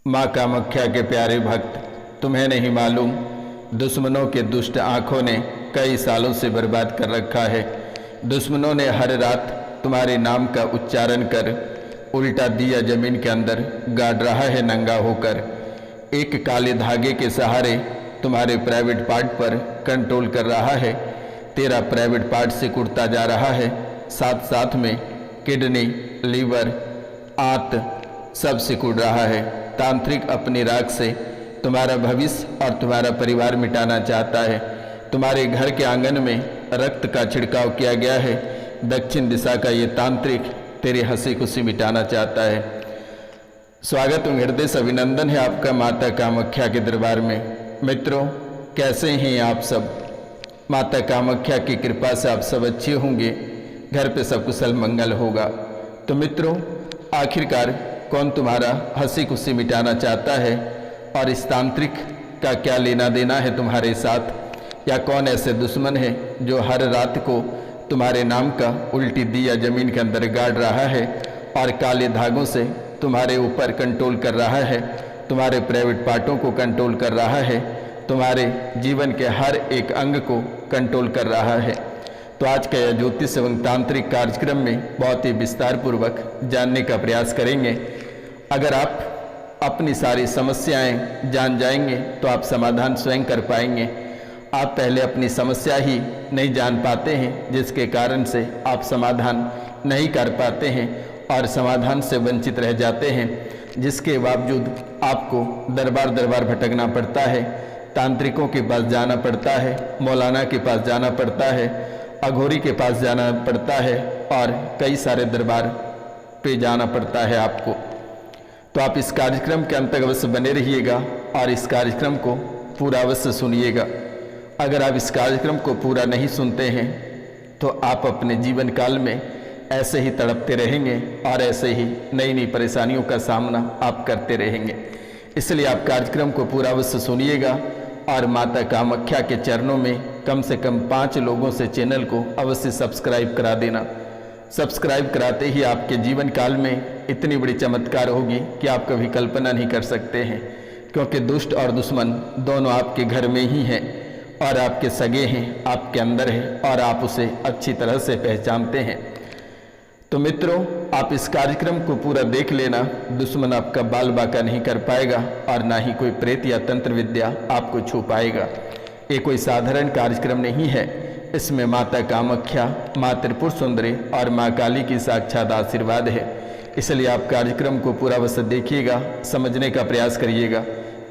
माँ कामाख्या के प्यारे भक्त, तुम्हें नहीं मालूम दुश्मनों के दुष्ट आँखों ने कई सालों से बर्बाद कर रखा है। दुश्मनों ने हर रात तुम्हारे नाम का उच्चारण कर उल्टा दिया जमीन के अंदर गाड़ रहा है नंगा होकर। एक काले धागे के सहारे तुम्हारे प्राइवेट पार्ट पर कंट्रोल कर रहा है। तेरा प्राइवेट पार्ट से कुड़ता जा रहा है, साथ साथ में किडनी, लीवर, आंत सब सिकुड़ रहा है। तांत्रिक अपनी राख से तुम्हारा भविष्य और तुम्हारा परिवार मिटाना चाहता है। तुम्हारे घर के आंगन में रक्त का छिड़काव किया गया है। दक्षिण दिशा का ये तांत्रिक तेरी हंसी खुशी मिटाना चाहता है। स्वागत एवं हृदय से अभिनंदन है आपका माता कामाख्या के दरबार में। मित्रों, कैसे हैं आप सब? माता कामाख्या की कृपा से आप सब अच्छे होंगे, घर पे सब कुशल मंगल होगा। तो मित्रों, आखिरकार कौन तुम्हारा हंसी खुशी मिटाना चाहता है और इस तांत्रिक का क्या लेना देना है तुम्हारे साथ? या कौन ऐसे दुश्मन है जो हर रात को तुम्हारे नाम का उल्टी दिया जमीन के अंदर गाड़ रहा है और काले धागों से तुम्हारे ऊपर कंट्रोल कर रहा है, तुम्हारे प्राइवेट पार्टों को कंट्रोल कर रहा है, तुम्हारे जीवन के हर एक अंग को कंट्रोल कर रहा है? तो आज का यह ज्योतिष एवं तांत्रिक कार्यक्रम में बहुत ही विस्तार पूर्वक जानने का प्रयास करेंगे। अगर आप अपनी सारी समस्याएं जान जाएंगे तो आप समाधान स्वयं कर पाएंगे। आप पहले अपनी समस्या ही नहीं जान पाते हैं, जिसके कारण से आप समाधान नहीं कर पाते हैं और समाधान से वंचित रह जाते हैं, जिसके बावजूद आपको दरबार दरबार भटकना पड़ता है, तांत्रिकों के पास जाना पड़ता है, मौलाना के पास जाना पड़ता है, अघोरी के पास जाना पड़ता है और कई सारे दरबार पे जाना पड़ता है आपको। तो आप इस कार्यक्रम के अंत तक अवश्य बने रहिएगा और इस कार्यक्रम को पूरा अवश्य सुनिएगा। अगर आप इस कार्यक्रम को पूरा नहीं सुनते हैं तो आप अपने जीवन काल में ऐसे ही तड़पते रहेंगे और ऐसे ही नई नई परेशानियों का सामना आप करते रहेंगे। इसलिए आप कार्यक्रम को पूरा अवश्य सुनिएगा और माता कामाख्या के चरणों में कम से कम 5 लोगों से चैनल को अवश्य सब्सक्राइब करा देना। सब्सक्राइब कराते ही आपके जीवन काल में इतनी बड़ी चमत्कार होगी कि आप कभी कल्पना नहीं कर सकते हैं, क्योंकि दुष्ट और दुश्मन दोनों आपके घर में ही हैं और आपके सगे हैं, आपके अंदर है और आप उसे अच्छी तरह से पहचानते हैं। तो मित्रों, आप इस कार्यक्रम को पूरा देख लेना। दुश्मन आपका बाल बाका नहीं कर पाएगा और ना ही कोई प्रेत या तंत्र विद्या आपको छू पाएगा। ये कोई साधारण कार्यक्रम नहीं है। इसमें माता कामाख्या, माँ त्रिपुर सुंदरी और माँ काली की साक्षात आशीर्वाद है। इसलिए आप कार्यक्रम को पूरा अवश्य देखिएगा, समझने का प्रयास करिएगा,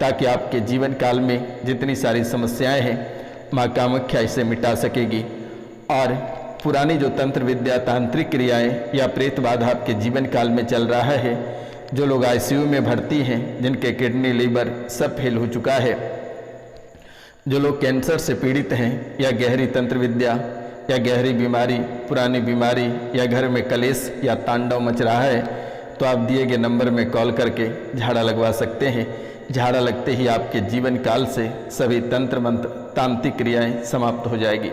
ताकि आपके जीवन काल में जितनी सारी समस्याएं हैं माँ कामाख्या इसे मिटा सकेगी। और पुरानी जो तंत्र विद्या, तांत्रिक क्रियाएं या प्रेत बाधा आपके जीवन काल में चल रहा है, जो लोग आईसीयू में भर्ती हैं, जिनके किडनी, लीवर सब फेल हो चुका है, जो लोग कैंसर से पीड़ित हैं या गहरी तंत्र विद्या या गहरी बीमारी, पुरानी बीमारी या घर में कलेश या तांडव मच रहा है, तो आप दिए गए नंबर में कॉल करके झाड़ा लगवा सकते हैं। झाड़ा लगते ही आपके जीवन काल से सभी तंत्र मंत्र, तांत्रिक क्रियाएं समाप्त हो जाएगी।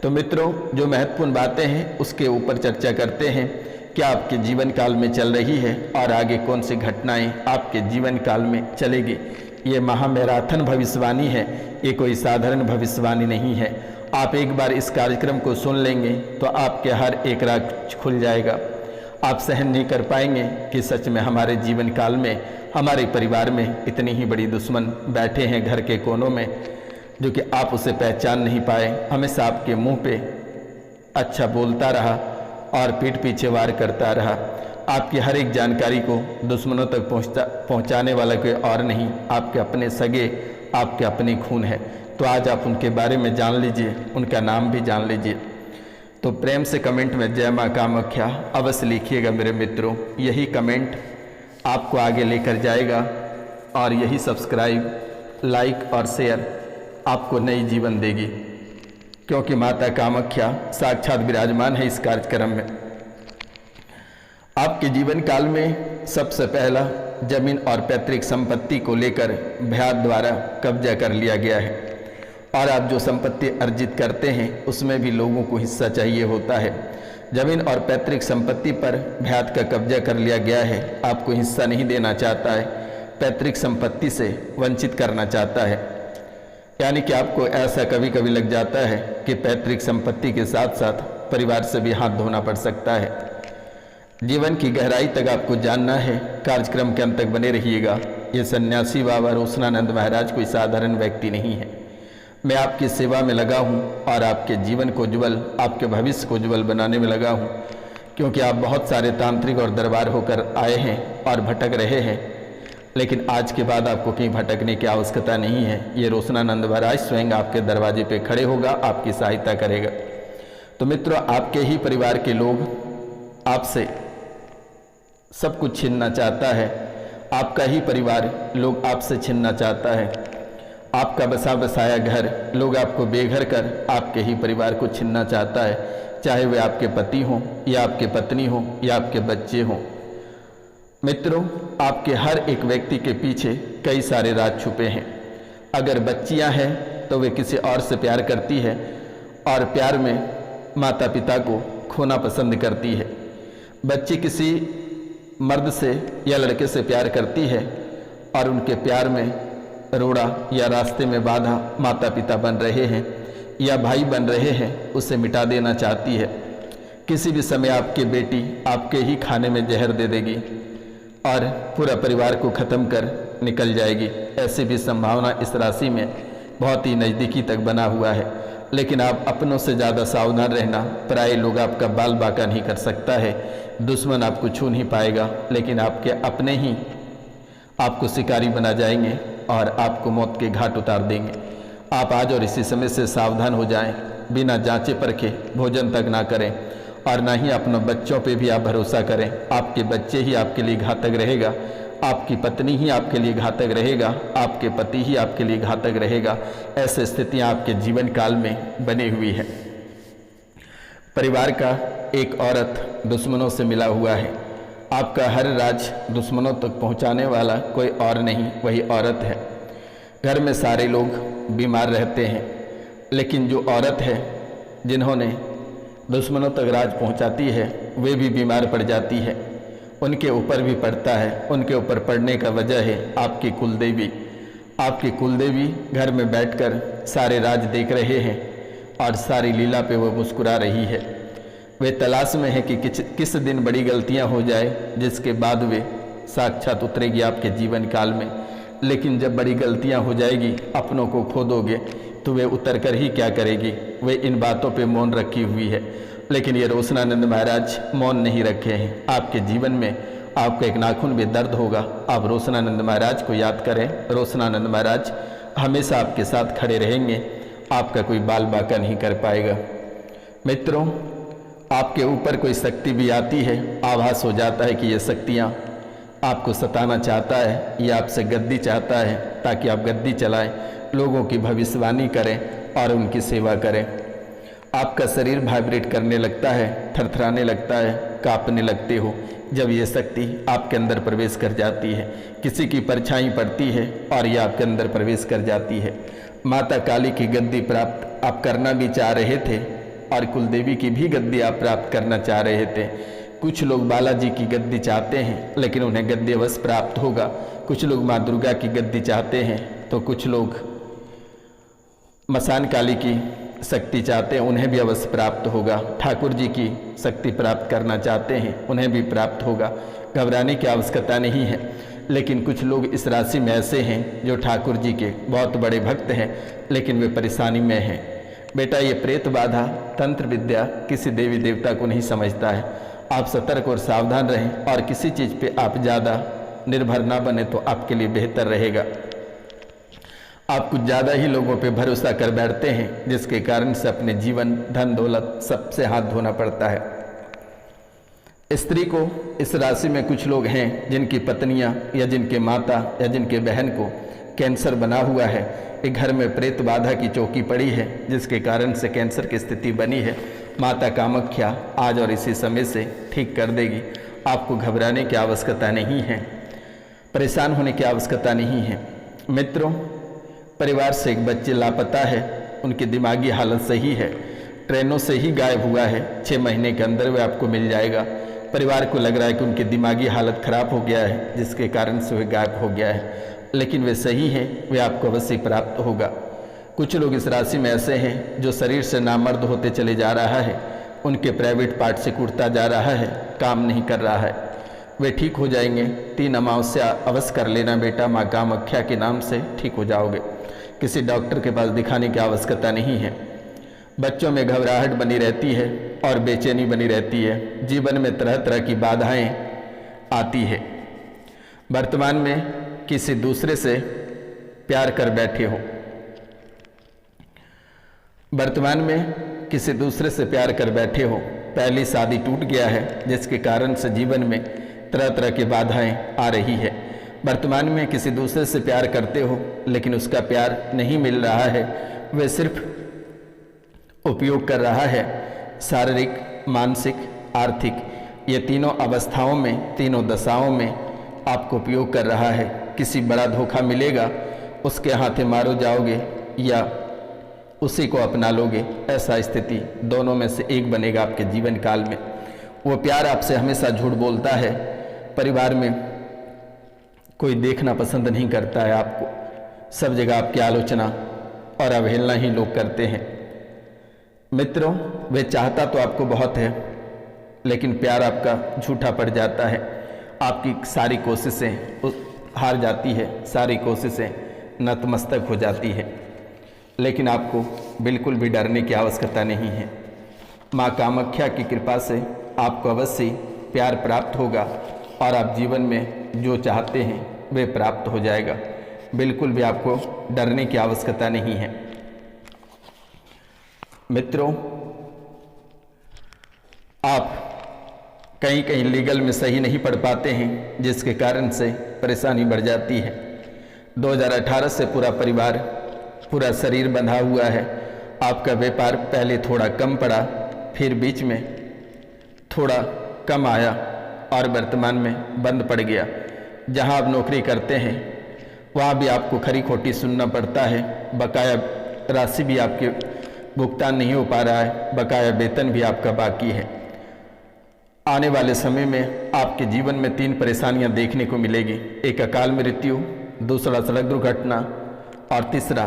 तो मित्रों, जो महत्वपूर्ण बातें हैं उसके ऊपर चर्चा करते हैं। क्या आपके जीवन काल में चल रही है और आगे कौन सी घटनाएं आपके जीवन काल में चलेगी? ये महामैराथन भविष्यवाणी है, ये कोई साधारण भविष्यवाणी नहीं है। आप एक बार इस कार्यक्रम को सुन लेंगे तो आपके हर एक राज खुल जाएगा। आप सहन नहीं कर पाएंगे कि सच में हमारे जीवन काल में, हमारे परिवार में इतनी ही बड़ी दुश्मन बैठे हैं घर के कोनों में, जो कि आप उसे पहचान नहीं पाए। हमेशा आपके मुंह पे अच्छा बोलता रहा और पीठ पीछे वार करता रहा। आपकी हर एक जानकारी को दुश्मनों तक पहुंचाने वाला कोई और नहीं, आपके अपने सगे, आपके अपने खून है। तो आज आप उनके बारे में जान लीजिए, उनका नाम भी जान लीजिए। तो प्रेम से कमेंट में जय माँ कामाख्या अवश्य लिखिएगा मेरे मित्रों। यही कमेंट आपको आगे लेकर जाएगा और यही सब्सक्राइब, लाइक और शेयर आपको नई जीवन देगी, क्योंकि माता कामाख्या साक्षात विराजमान है इस कार्यक्रम में। आपके जीवन काल में सबसे पहला जमीन और पैतृक संपत्ति को लेकर भ्यात द्वारा कब्जा कर लिया गया है और आप जो संपत्ति अर्जित करते हैं उसमें भी लोगों को हिस्सा चाहिए होता है। जमीन और पैतृक संपत्ति पर भ्यात का कब्जा कर लिया गया है, आपको हिस्सा नहीं देना चाहता है। पैतृक संपत्ति से वंचित करना चाहता है। यानी कि आपको ऐसा कभी कभी लग जाता है कि पैतृक संपत्ति के साथ साथ परिवार से भी हाथ धोना पड़ सकता है। जीवन की गहराई तक आपको जानना है, कार्यक्रम के अंत तक बने रहिएगा। ये सन्यासी बाबा रोशनानंद महाराज कोई साधारण व्यक्ति नहीं है। मैं आपकी सेवा में लगा हूँ और आपके जीवन को उज्ज्वल, आपके भविष्य को उज्ज्वल बनाने में लगा हूँ, क्योंकि आप बहुत सारे तांत्रिक और दरबार होकर आए हैं और भटक रहे हैं, लेकिन आज के बाद आपको कहीं भटकने की आवश्यकता नहीं है। ये रोशनानंद महाराज स्वयं आपके दरवाजे पे खड़े होगा, आपकी सहायता करेगा। तो मित्रों, आपके ही परिवार के लोग आपसे सब कुछ छीनना चाहता है, आपका ही परिवार लोग आपसे छीनना चाहता है, आपका बसा बसाया घर लोग आपको बेघर कर आपके ही परिवार को छीनना चाहता है, चाहे वे आपके पति हों या आपके पत्नी हों या आपके बच्चे हों। मित्रों, आपके हर एक व्यक्ति के पीछे कई सारे राज छुपे हैं। अगर बच्चियां हैं तो वे किसी और से प्यार करती है और प्यार में माता पिता को खोना पसंद करती है। बच्ची किसी मर्द से या लड़के से प्यार करती है और उनके प्यार में रोड़ा या रास्ते में बाधा माता पिता बन रहे हैं या भाई बन रहे हैं, उसे मिटा देना चाहती है। किसी भी समय आपकी बेटी आपके ही खाने में जहर दे देगी और पूरा परिवार को ख़त्म कर निकल जाएगी। ऐसी भी संभावना इस राशि में बहुत ही नज़दीकी तक बना हुआ है। लेकिन आप अपनों से ज़्यादा सावधान रहना। पराये लोग आपका बाल बाका नहीं कर सकता है, दुश्मन आपको छू नहीं पाएगा, लेकिन आपके अपने ही आपको शिकारी बना जाएंगे और आपको मौत के घाट उतार देंगे। आप आज और इसी समय से सावधान हो जाएं। बिना जांचे परखे भोजन तक ना करें और ना ही अपने बच्चों पे भी आप भरोसा करें। आपके बच्चे ही आपके लिए घातक रहेगा, आपकी पत्नी ही आपके लिए घातक रहेगा, आपके पति ही आपके लिए घातक रहेगा। ऐसी स्थितियां आपके जीवन काल में बनी हुई है। परिवार का एक औरत दुश्मनों से मिला हुआ है। आपका हर राज दुश्मनों तक पहुंचाने वाला कोई और नहीं, वही औरत है। घर में सारे लोग बीमार रहते हैं, लेकिन जो औरत है जिन्होंने दुश्मनों तक राज पहुंचाती है, वे भी बीमार पड़ जाती है। उनके ऊपर भी पड़ता है। उनके ऊपर पड़ने का वजह है आपकी कुलदेवी। आपकी कुलदेवी घर में बैठकर सारे राज देख रहे हैं और सारी लीला पे वो मुस्कुरा रही है। वे तलाश में है कि किस दिन बड़ी गलतियां हो जाए जिसके बाद वे साक्षात उतरेगी आपके जीवन काल में। लेकिन जब बड़ी गलतियां हो जाएगी, अपनों को खो दोगे, तो वे उतर कर ही क्या करेगी। वे इन बातों पे मौन रखी हुई है, लेकिन ये रोशनानंद महाराज मौन नहीं रखे हैं। आपके जीवन में आपका एक नाखून में दर्द होगा, आप रोशनानंद महाराज को याद करें। रोशनानंद महाराज हमेशा आपके साथ खड़े रहेंगे, आपका कोई बाल बाका नहीं कर पाएगा। मित्रों, आपके ऊपर कोई शक्ति भी आती है, आभास हो जाता है कि ये शक्तियाँ आपको सताना चाहता है, ये आपसे गद्दी चाहता है ताकि आप गद्दी चलाएं, लोगों की भविष्यवाणी करें और उनकी सेवा करें। आपका शरीर वाइब्रेट करने लगता है, थरथराने लगता है, कांपने लगते हो जब ये शक्ति आपके अंदर प्रवेश कर जाती है। किसी की परछाई पड़ती है और ये आपके अंदर प्रवेश कर जाती है। माता काली की गद्दी प्राप्त आप करना भी चाह रहे थे और कुलदेवी की भी गद्दी आप प्राप्त करना चाह रहे थे। कुछ लोग बालाजी की गद्दी चाहते हैं, लेकिन उन्हें गद्दी अवश्य प्राप्त होगा। कुछ लोग माँ दुर्गा की गद्दी चाहते हैं, तो कुछ लोग मसान काली की शक्ति चाहते हैं, उन्हें भी अवश्य प्राप्त होगा। ठाकुर जी की शक्ति प्राप्त करना चाहते हैं, उन्हें भी प्राप्त होगा। घबराने की आवश्यकता नहीं है। लेकिन कुछ लोग इस राशि में ऐसे हैं जो ठाकुर जी के बहुत बड़े भक्त हैं, लेकिन वे परेशानी में हैं। बेटा, ये प्रेत बाधा तंत्र विद्या किसी देवी देवता को नहीं समझता है। आप सतर्क और सावधान रहें और किसी चीज़ पे आप ज़्यादा निर्भर ना बने तो आपके लिए बेहतर रहेगा। आप कुछ ज़्यादा ही लोगों पे भरोसा कर बैठते हैं, जिसके कारण से अपने जीवन, धन, दौलत सबसे हाथ धोना पड़ता है। स्त्री को इस राशि में कुछ लोग हैं जिनकी पत्नियां या जिनके माता या जिनके बहन को कैंसर बना हुआ है। एक घर में प्रेत बाधा की चौकी पड़ी है, जिसके कारण से कैंसर की स्थिति बनी है। माता कामाख्या आज और इसी समय से ठीक कर देगी। आपको घबराने की आवश्यकता नहीं है, परेशान होने की आवश्यकता नहीं है। मित्रों, परिवार से एक बच्चे लापता है, उनकी दिमागी हालत सही है, ट्रेनों से ही गायब हुआ है। 6 महीने के अंदर वह आपको मिल जाएगा। परिवार को लग रहा है कि उनकी दिमागी हालत खराब हो गया है, जिसके कारण से वे गायब हो गया है, लेकिन वे सही हैं, वे आपको अवश्य प्राप्त होगा। कुछ लोग इस राशि में ऐसे हैं जो शरीर से नामर्द होते चले जा रहा है, उनके प्राइवेट पार्ट से टूटता जा रहा है, काम नहीं कर रहा है। वे ठीक हो जाएंगे। 3 अमावस्या अवश्य कर लेना बेटा, माँ कामाख्या के नाम से ठीक हो जाओगे। किसी डॉक्टर के पास दिखाने की आवश्यकता नहीं है। बच्चों में घबराहट बनी रहती है और बेचैनी बनी रहती है। जीवन में तरह तरह की बाधाएं आती है। वर्तमान में किसी दूसरे से प्यार कर बैठे हो, वर्तमान में किसी दूसरे से प्यार कर बैठे हो, पहली शादी टूट गया है, जिसके कारण से जीवन में तरह तरह की बाधाएं आ रही है। वर्तमान में किसी दूसरे से प्यार करते हो, लेकिन उसका प्यार नहीं मिल रहा है, वह सिर्फ उपयोग कर रहा है। शारीरिक, मानसिक, आर्थिक, ये तीनों अवस्थाओं में, तीनों दशाओं में आपको उपयोग कर रहा है। किसी बड़ा धोखा मिलेगा, उसके हाथे मारो जाओगे या उसी को अपना लोगे, ऐसा स्थिति दोनों में से एक बनेगा आपके जीवन काल में। वो प्यार आपसे हमेशा झूठ बोलता है। परिवार में कोई देखना पसंद नहीं करता है आपको, सब जगह आपकी आलोचना और अवहेलना ही लोग करते हैं। मित्रों, वे चाहता तो आपको बहुत है, लेकिन प्यार आपका झूठा पड़ जाता है। आपकी सारी कोशिशें हार जाती है, सारी कोशिशें नतमस्तक हो जाती है। लेकिन आपको बिल्कुल भी डरने की आवश्यकता नहीं है। माँ कामाख्या की कृपा से आपको अवश्य प्यार प्राप्त होगा और आप जीवन में जो चाहते हैं वे प्राप्त हो जाएगा। बिल्कुल भी आपको डरने की आवश्यकता नहीं है। मित्रों, आप कहीं कहीं लीगल में सही नहीं पढ़ पाते हैं, जिसके कारण से परेशानी बढ़ जाती है। 2018 से पूरा परिवार, पूरा शरीर बंधा हुआ है। आपका व्यापार पहले थोड़ा कम पड़ा, फिर बीच में थोड़ा कम आया और वर्तमान में बंद पड़ गया। जहां आप नौकरी करते हैं वहां भी आपको खरी खोटी सुनना पड़ता है। बकाया राशि भी आपके भुगतान नहीं हो पा रहा है, बकाया वेतन भी आपका बाकी है। आने वाले समय में आपके जीवन में 3 परेशानियां देखने को मिलेगी। एक अकाल मृत्यु, दूसरा सड़क दुर्घटना और तीसरा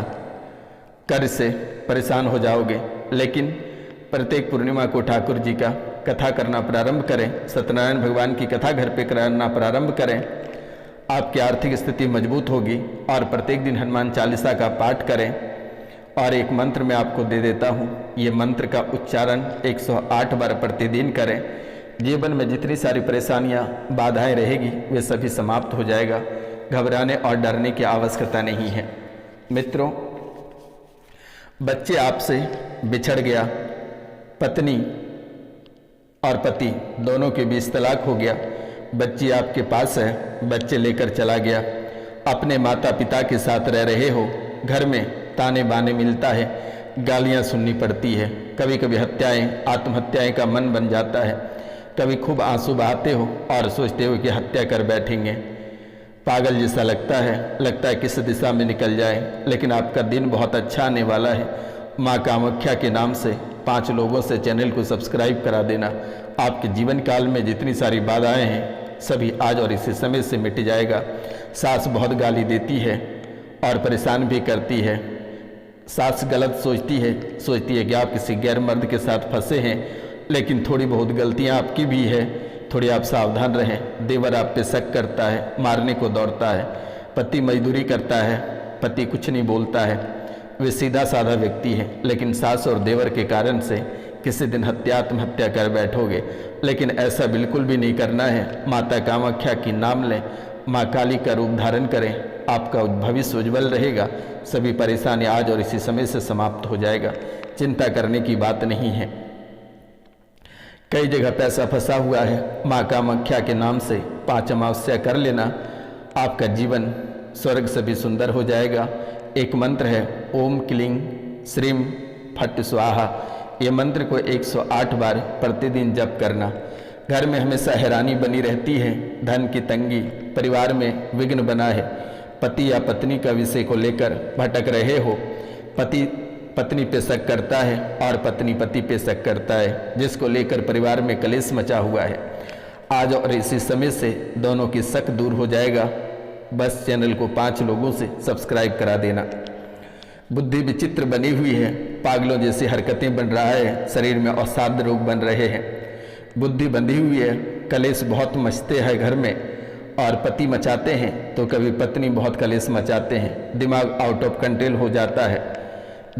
कर्ज से परेशान हो जाओगे। लेकिन प्रत्येक पूर्णिमा को ठाकुर जी का कथा करना प्रारंभ करें, सत्यनारायण भगवान की कथा घर पे करना प्रारंभ करें। आपकी आर्थिक स्थिति मजबूत होगी। और प्रत्येक दिन हनुमान चालीसा का पाठ करें। और एक मंत्र मैं आपको दे देता हूँ, ये मंत्र का उच्चारण 108 बार प्रतिदिन करें। जीवन में जितनी सारी परेशानियाँ, बाधाएं रहेगी, वे सभी समाप्त हो जाएगा। घबराने और डरने की आवश्यकता नहीं है। मित्रों, बच्चे आपसे बिछड़ गया, पत्नी और पति दोनों के बीच तलाक हो गया, बच्ची आपके पास है, बच्चे लेकर चला गया, अपने माता पिता के साथ रह रहे हो, घर में ताने बाने मिलता है, गालियां सुननी पड़ती है, कभी कभी हत्याएं, आत्महत्याएं का मन बन जाता है, कभी खूब आंसू बहाते हो और सोचते हो कि हत्या कर बैठेंगे। पागल जैसा लगता है किस दिशा में निकल जाए। लेकिन आपका दिन बहुत अच्छा आने वाला है। माँ कामाख्या के नाम से 5 लोगों से चैनल को सब्सक्राइब करा देना। आपके जीवन काल में जितनी सारी बाधाएं हैं सभी आज और इसी समय से मिट जाएगा। सास बहुत गाली देती है और परेशान भी करती है। सास गलत सोचती है कि आप किसी गैर मर्द के साथ फंसे हैं, लेकिन थोड़ी बहुत गलतियां आपकी भी है, थोड़ी आप सावधान रहें। देवर आप पे शक करता है, मारने को दौड़ता है, पति मजदूरी करता है, पति कुछ नहीं बोलता है, वे सीधा साधा व्यक्ति है, लेकिन सास और देवर के कारण से किसी दिन आत्महत्या कर बैठोगे। लेकिन ऐसा बिल्कुल भी नहीं करना है। माता कामाख्या की नाम लें, माँ काली का रूप धारण करें, आपका भविष्य उज्जवल रहेगा। सभी परेशानी आज और इसी समय से समाप्त हो जाएगा। चिंता करने की बात नहीं है। कई जगह पैसा फंसा हुआ है, माँ कामाख्या के नाम से 5 अमावस्या कर लेना, आपका जीवन स्वर्ग से भी सुंदर हो जाएगा। एक मंत्र है, ओम क्लीं श्रीम फट स्वाहा। ये मंत्र को 108 बार प्रतिदिन जप करना। घर में हमेशा हैरानी बनी रहती है, धन की तंगी, परिवार में विघ्न बना है, पति या पत्नी का विषय को लेकर भटक रहे हो, पति पत्नी पे शक करता है और पत्नी पति पे शक करता है, जिसको लेकर परिवार में कलेश मचा हुआ है। आज और इसी समय से दोनों की शक दूर हो जाएगा। बस चैनल को 5 लोगों से सब्सक्राइब करा देना। बुद्धि विचित्र बनी हुई है, पागलों जैसी हरकतें बन रहा है, शरीर में अवसाद रोग बन रहे हैं, बुद्धि बंधी हुई है, कलेश बहुत मचते हैं घर में, और पति मचाते हैं तो कभी पत्नी बहुत कलेश मचाते हैं। दिमाग आउट ऑफ कंट्रोल हो जाता है,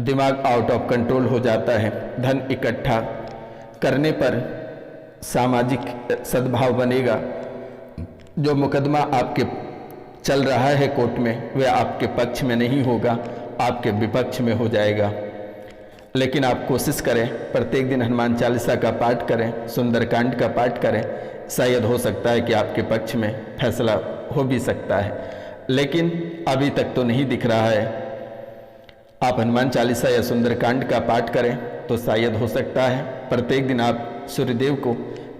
दिमाग आउट ऑफ कंट्रोल हो जाता है। धन इकट्ठा करने पर सामाजिक सद्भाव बनेगा। जो मुकदमा आपके चल रहा है कोर्ट में, वह आपके पक्ष में नहीं होगा, आपके विपक्ष में हो जाएगा। लेकिन आप कोशिश करें, प्रत्येक दिन हनुमान चालीसा का पाठ करें, सुंदरकांड का पाठ करें, शायद हो सकता है कि आपके पक्ष में फैसला हो भी सकता है। लेकिन अभी तक तो नहीं दिख रहा है। आप हनुमान चालीसा या सुंदरकांड का पाठ करें तो शायद हो सकता है। प्रत्येक दिन आप सूर्यदेव को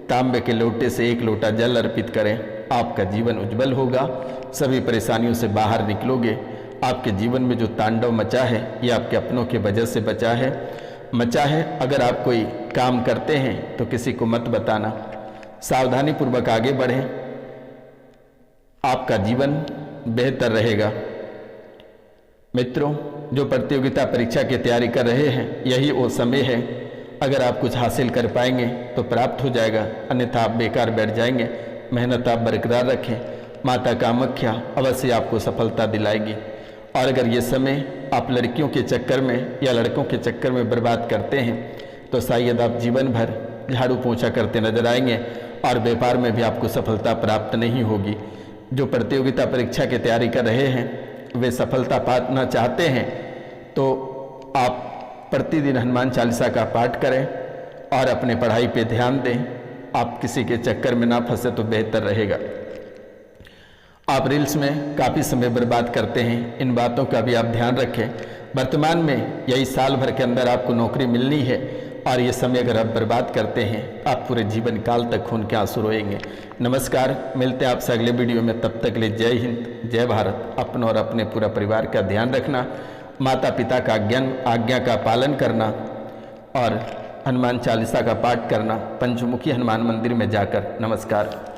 तांबे के लोटे से 1 लोटा जल अर्पित करें, आपका जीवन उज्जवल होगा, सभी परेशानियों से बाहर निकलोगे। आपके जीवन में जो तांडव मचा है ये आपके अपनों के वजह से मचा है। अगर आप कोई काम करते हैं तो किसी को मत बताना, सावधानी पूर्वक आगे बढ़ें, आपका जीवन बेहतर रहेगा। मित्रों, जो प्रतियोगिता परीक्षा की तैयारी कर रहे हैं, यही वो समय है। अगर आप कुछ हासिल कर पाएंगे तो प्राप्त हो जाएगा, अन्यथा आप बेकार बैठ जाएंगे। मेहनत आप बरकरार रखें, माता कामाख्या अवश्य आपको सफलता दिलाएगी। और अगर ये समय आप लड़कियों के चक्कर में या लड़कों के चक्कर में बर्बाद करते हैं तो शायद आप जीवन भर झाड़ू पोंछा करते नजर आएंगे और व्यापार में भी आपको सफलता प्राप्त नहीं होगी। जो प्रतियोगिता परीक्षा की तैयारी कर रहे हैं वे सफलता पाना चाहते हैं तो आप प्रतिदिन हनुमान चालीसा का पाठ करें और अपने पढ़ाई पे ध्यान दें। आप किसी के चक्कर में ना फंसे तो बेहतर रहेगा। आप रील्स में काफ़ी समय बर्बाद करते हैं, इन बातों का भी आप ध्यान रखें। वर्तमान में यही साल भर के अंदर आपको नौकरी मिलनी है और ये समय अगर आप बर्बाद करते हैं आप पूरे जीवन काल तक खून के आंसू रोएंगे। नमस्कार, मिलते हैं आपसे अगले वीडियो में। तब तक के लिए जय हिंद, जय भारत। अपना और अपने पूरा परिवार का ध्यान रखना, माता पिता का आज्ञा का पालन करना और हनुमान चालीसा का पाठ करना पंचमुखी हनुमान मंदिर में जाकर। नमस्कार।